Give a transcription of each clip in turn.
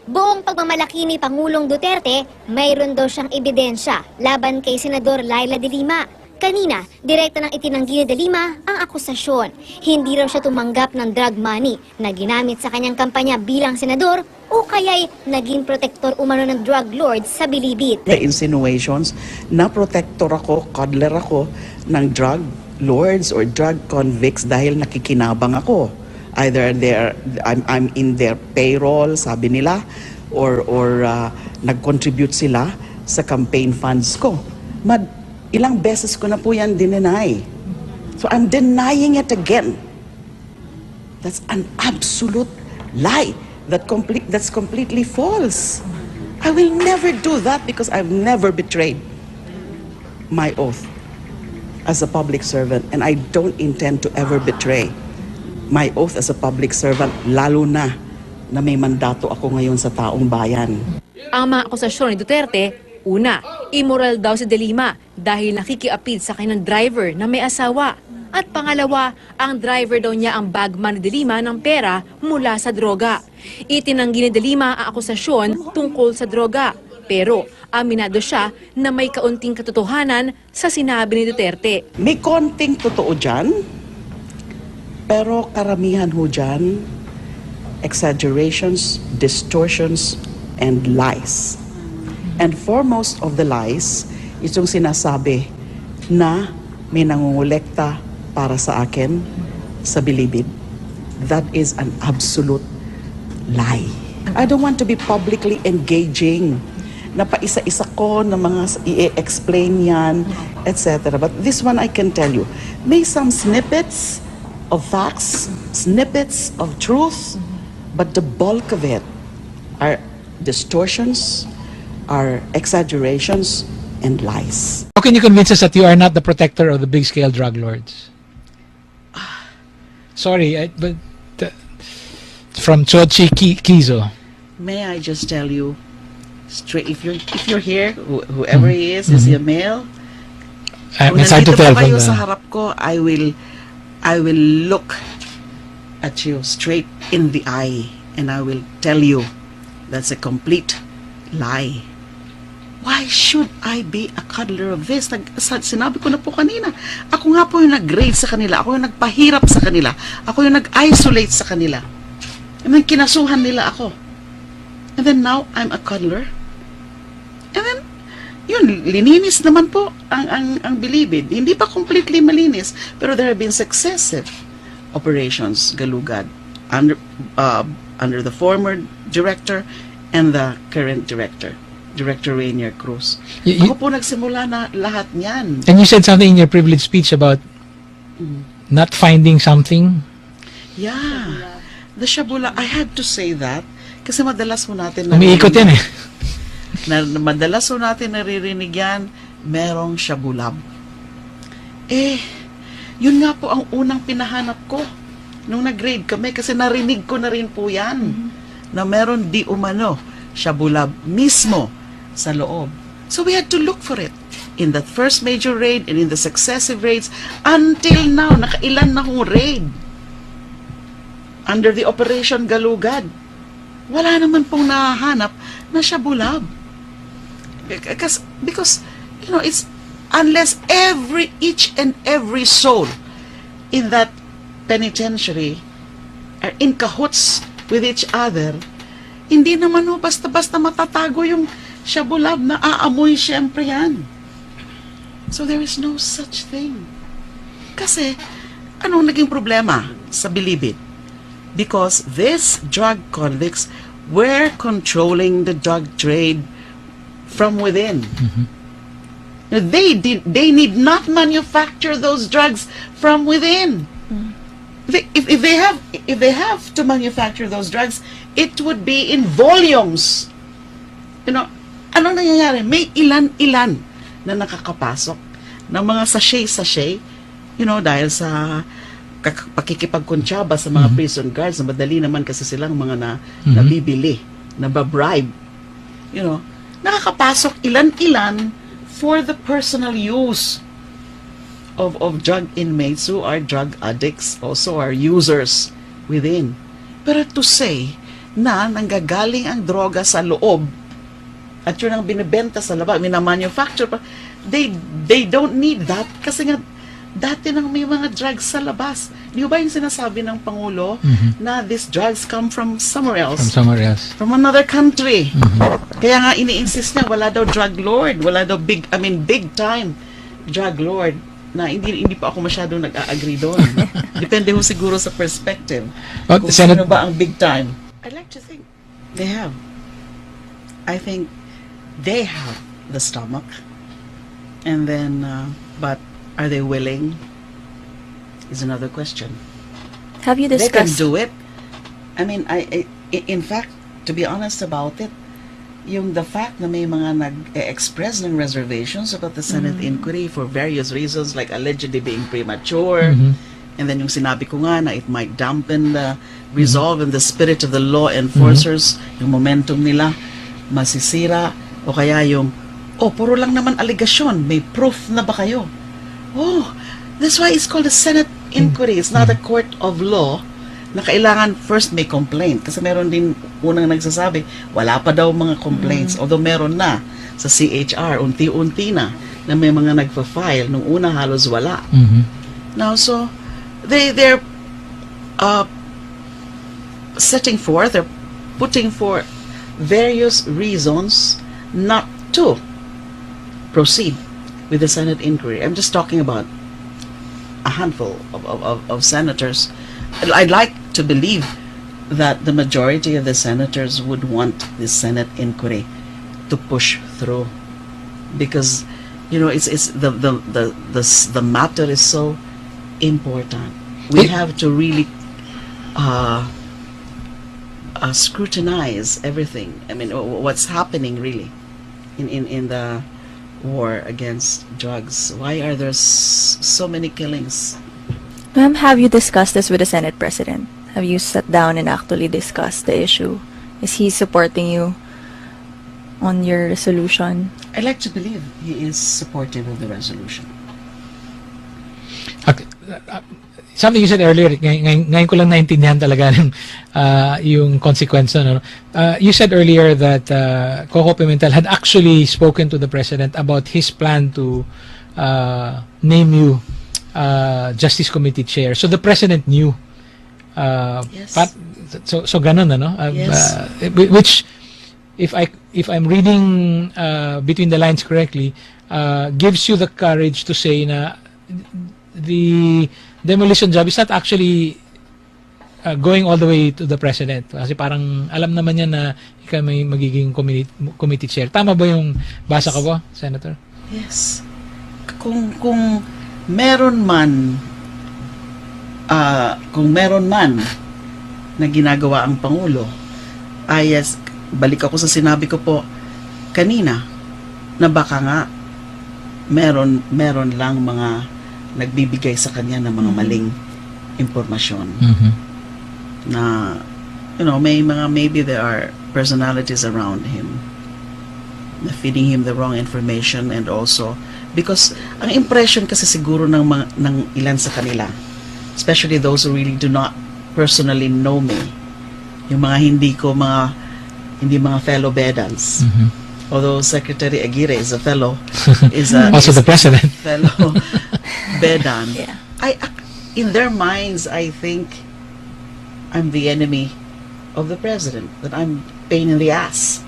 Buong pagmamalaki ni Pangulong Duterte, mayroon daw siyang ebidensya laban kay Senador Leila Delima. Kanina, direkta nang itinanggi ni Delima ang akusasyon. Hindi raw siya tumanggap ng drug money na ginamit sa kanyang kampanya bilang senador o kaya'y naging protektor umano ng drug lords sa Bilibid. The insinuations na protector ako, cuddler ako ng drug lords or drug convicts dahil nakikinabang ako. Either I'm in their payroll, sabi nila, or nag-contribute sila sa campaign funds ko. Ilang beses ko na po yan dinenay. So I'm denying it again. That's an absolute lie. That's completely false. I will never do that because I've never betrayed my oath as a public servant, and I don't intend to ever betray my oath as a public servant, lalo na may mandato ako ngayon sa taong bayan. Ang mga akusasyon ni Duterte, una, immoral daw si Delima dahil nakikiapid sa kanyang driver na may asawa. At pangalawa, ang driver daw niya ang bagman ni Delima ng pera mula sa droga. Itinanggi ni Delima ang akusasyon tungkol sa droga. Pero aminado siya na may kaunting katotohanan sa sinabi ni Duterte. May konting totoo dyan, pero karamihan ho dyan, exaggerations, distortions, and lies. And foremost of the lies, itong sinasabi na may nangungulekta para sa akin sa Bilibid. That is an absolute lie. I don't want to be publicly engaging na paisa-isa ko na mga i-explain yan, etc. But this one I can tell you, may some snippets of facts, snippets of truth, but the bulk of it are distortions, are exaggerations, and lies. How can you convince us that you are not the protector of the big-scale drug lords? Sorry, but from Chochi Kizo. May I just tell you, straight, if you're here, whoever he is he a male? It's hard to tell Kung nandito po kayo from sa harap ko, I will look at you straight in the eye and I will tell you that's a complete lie. Why should I be a cuddler of this? Sinabi ko na po kanina, ako nga po yung nag-grade sa kanila, ako yung nagpahirap sa kanila, ako yung nag-isolate sa kanila. And then kinasuhan nila ako. And then now, I'm a cuddler. And then, yun, lininis naman po ang Bilibid. Hindi pa completely malinis, pero there have been successive operations, galugad, under the former director and the current director, Director Rainier Cruz. Ako po nagsimula na lahat niyan. And you said something in your privilege speech about not finding something. Yeah. The shabula, I had to say that kasi madalas mo natin Umiikot yan eh. Madalas mo natin naririnig yan, merong shabulab. Yun nga po ang unang pinahanap ko nung nag-grade kami kasi narinig ko na rin po yan na meron di umano shabulab mismo sa loob. So we had to look for it in that first major raid and in the successive raids until now, nakailan na hong raid under the Operation Galugad. Wala naman pong nahahanap na shabulab. Because you know, it's unless each and every soul in that penitentiary are in cahoots with each other, hindi naman ho basta-basta matatago yung shabulab na aamoy siyempre yan. So there is no such thing. Kasi, anong naging problema sa Bilibid? Because these drug convicts were controlling the drug trade from within. They need not manufacture those drugs from within. If they have to manufacture those drugs, it would be in volumes. You know, ano nangyayari? May ilan-ilan na nakakapasok ng mga sachet-sachet, you know, dahil sa pakikipagkuntsaba sa mga prison guards, na madali naman kasi silang mga nabibili, nababribe. You know, nakakapasok ilan-ilan for the personal use of drug inmates who are drug addicts, also are users within. Pero to say na nanggagaling ang droga sa loob at yun ang binibenta sa labas, minamanufacture pa. They don't need that kasi nga dati nang may mga drugs sa labas. Di ba yung sinasabi ng Pangulo na these drugs come from somewhere else? From somewhere else. From another country. Kaya nga ini-insist niya, wala daw drug lord, wala daw big time drug lord na hindi pa ako masyadong nag-a-agree doon. Depende ho siguro sa perspective. Well, Kung Senate- sino ba ang big time? I'd like to think they have. I think they have the stomach. And then, but are they willing? Is another question. Have you They can discussed? do it. I mean, in fact, to be honest about it, yung the fact na may mga nag-express ng reservations about the Senate inquiry for various reasons, like allegedly being premature, and then yung sinabi ko nga na it might dampen the resolve and the spirit of the law enforcers, yung momentum nila masisira, o kaya yung, oh, puro lang naman allegation, may proof na ba kayo? Oh, that's why it's called a Senate inquiry. It's not a court of law na kailangan first may complaint. Kasi meron din unang nagsasabi, wala pa daw mga complaints. Although meron na sa CHR, unti-unti na may mga nagpa-file. Nung una halos wala. Now, so, they're setting forth, they're putting forth various reasons not to proceed with the Senate inquiry. I'm just talking about a handful of senators. I'd like to believe that the majority of the senators would want the Senate inquiry to push through, because it's the matter is so important. We have to really scrutinize everything. I mean, what's happening really in the war against drugs. Why are there so many killings? Ma'am, have you discussed this with the Senate President? Have you sat down and actually discussed the issue? Is he supporting you on your resolution? I like to believe he is supportive of the resolution. Okay. Something you said earlier, ngayon ko lang naintindihan talaga yung consequence. No? You said earlier that Coco Pimentel had actually spoken to the President about his plan to name you Justice Committee Chair. So the President knew. Yes. So ganun, ano? Yes. Which, if I'm reading between the lines correctly, gives you the courage to say na the demolition job is not actually going all the way to the President. Kasi parang alam naman niya na ikaw may magiging committee chair. Tama ba yung basa ka ba, Senator? Yes. Kung meron man na ginagawa ang Pangulo, yes, balik ako sa sinabi ko po kanina na baka nga meron lang mga nagbibigay sa kanya ng mga maling impormasyon. Na maybe there are personalities around him na feeding him the wrong information, and also because ang impression kasi siguro ng ilan sa kanila, especially those who really do not personally know me, yung mga hindi mga fellow bedans. Although Secretary Aguirre is a fellow, Also the President. fellow bedan. Yeah. In their minds, I think I'm the enemy of the President, that I'm pain in the ass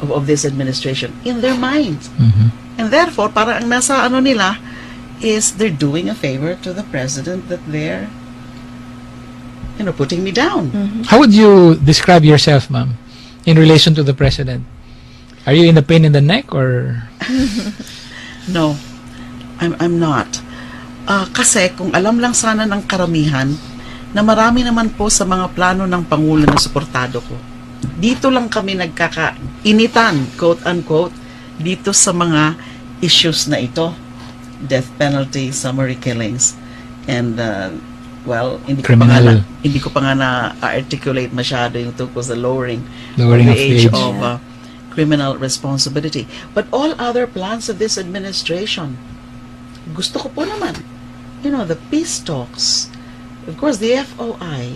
of this administration. In their minds. And therefore, para ang nasa nila is they're doing a favor to the President, that they're putting me down. How would you describe yourself, ma'am, in relation to the President? Are you in the pain in the neck, or? No, I'm not. Kasi kung alam lang sana ng karamihan na marami naman po sa mga plano ng Pangulo na suportado ko, dito lang kami nagkakainitan, quote-unquote, dito sa mga issues na ito. Death penalty, summary killings, and hindi ko pa nga na-articulate masyado yung tungkol sa lowering of the age of criminal responsibility. But all other plans of this administration, gusto ko po naman. The peace talks, of course, the FOI,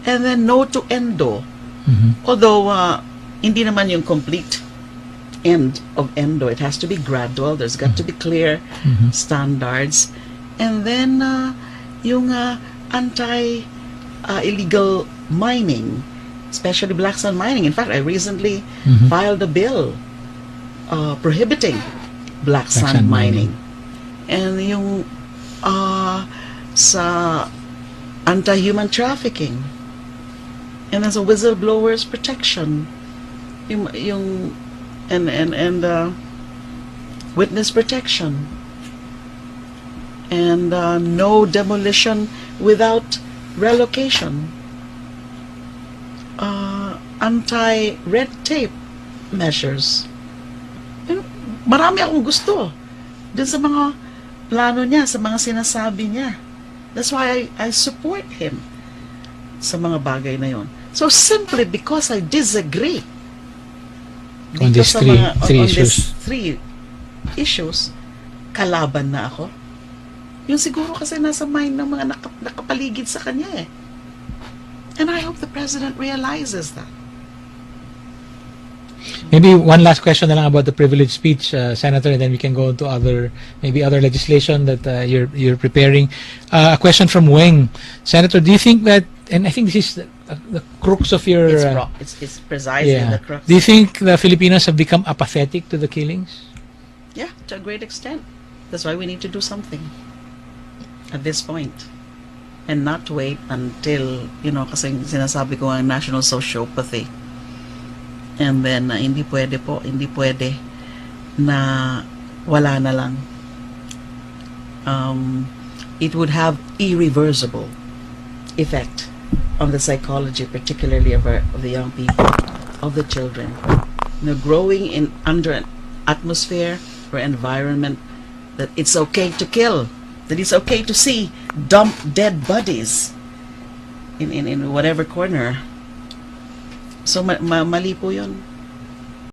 and then no to endo, Although, hindi naman yung complete end of endo. It has to be gradual. There's got to be clear standards. And then, yung anti-illegal mining, especially black sand mining. In fact, I recently filed a bill prohibiting black sand mining. And yung sa anti-human trafficking. And as a whistleblower's protection, yung witness protection, and no demolition without relocation, anti-red tape measures. Marami akong gusto dun sa mga plano niya, sa mga sinasabi niya. That's why I support him sa mga bagay na yon. So simply because I disagree On these sa three these issues. three issues, kalaban na ako. Yung siguro kasi nasa mind ng mga nakapaligid sa kanya eh. And I hope the President realizes that. Maybe one last question na lang about the privilege speech, Senator, and then we can go to other legislation that you're preparing. A question from Weng. Senator, do you think that, and I think this is the crux of your... It's precisely the crux. Do you think the Filipinos have become apathetic to the killings? Yeah, to a great extent. That's why we need to do something at this point. And not wait until, kasi sinasabi ko ang national sociopathy. And then, hindi pwede na wala na lang. It would have irreversible effect on the psychology, particularly of the young people, of the children. Growing under an atmosphere or environment that it's okay to kill, that it's okay to see dump dead bodies in whatever corner. So mali po yun.